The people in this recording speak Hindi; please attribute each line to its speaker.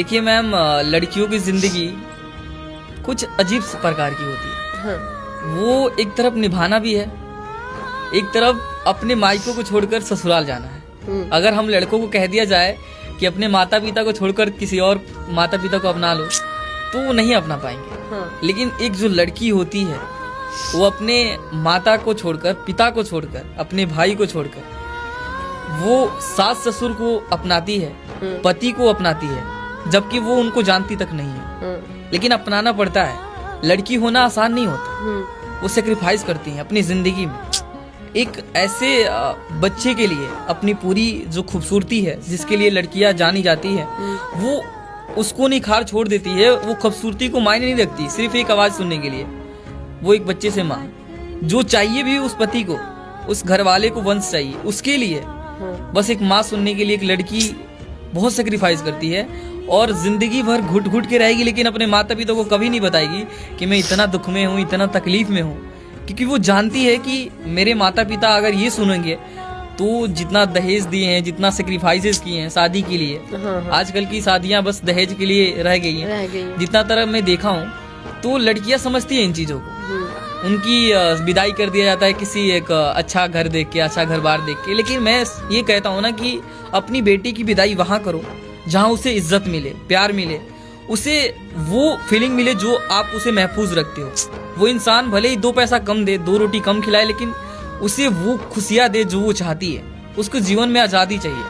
Speaker 1: देखिए मैम, लड़कियों की जिंदगी कुछ अजीब प्रकार की होती है।
Speaker 2: हाँ।
Speaker 1: वो एक तरफ निभाना भी है, एक तरफ अपने मायकों को छोड़कर ससुराल जाना है। अगर हम लड़कों को कह दिया जाए कि अपने माता पिता को छोड़कर किसी और माता पिता को अपना लो, तो वो नहीं अपना पाएंगे।
Speaker 2: हाँ।
Speaker 1: लेकिन एक जो लड़की होती है वो अपने माता को छोड़कर, पिता को छोड़कर, अपने भाई को छोड़कर वो सास ससुर को अपनाती है, पति को अपनाती है, जबकि वो उनको जानती तक नहीं है। लेकिन अपनाना पड़ता है। लड़की होना आसान नहीं होता। वो सेक्रीफाइस करती हैं अपनी जिंदगी में एक ऐसे बच्चे के लिए। अपनी पूरी जो खूबसूरती है जिसके लिए लड़कियां जानी जाती है, वो उसको निखार छोड़ देती है। वो खूबसूरती को मायने नहीं रखती, सिर्फ एक आवाज सुनने के लिए। वो एक बच्चे से माँ, जो चाहिए भी उस पति को, उस घर वाले को वंश चाहिए, उसके लिए बस एक माँ सुनने के लिए एक लड़की बहुत सेक्रीफाइस करती है और जिंदगी भर घुट घुट के रहेगी। लेकिन अपने माता पिता को कभी नहीं बताएगी कि मैं इतना दुख में हूँ, इतना तकलीफ में हूँ, क्योंकि वो जानती है कि मेरे माता पिता अगर ये सुनेंगे तो जितना दहेज दिए हैं, जितना सेक्रीफाइसेस किए हैं शादी के लिए, आजकल की शादियां बस दहेज के लिए रह गई हैं। जितना तरह मैं देखा हूँ तो लड़कियां समझती हैं इन चीजों को। उनकी विदाई कर दिया जाता है किसी एक अच्छा घर देख के, अच्छा घर बार देख के। लेकिन मैं ये कहता हूँ ना कि अपनी बेटी की विदाई वहां करो जहाँ उसे इज्जत मिले, प्यार मिले, उसे वो फीलिंग मिले जो आप उसे महफूज रखते हो। वो इंसान भले ही 2 पैसा कम दे, 2 रोटी कम खिलाए, लेकिन उसे वो खुशियां दे जो वो चाहती है। उसको जीवन में आजादी चाहिए।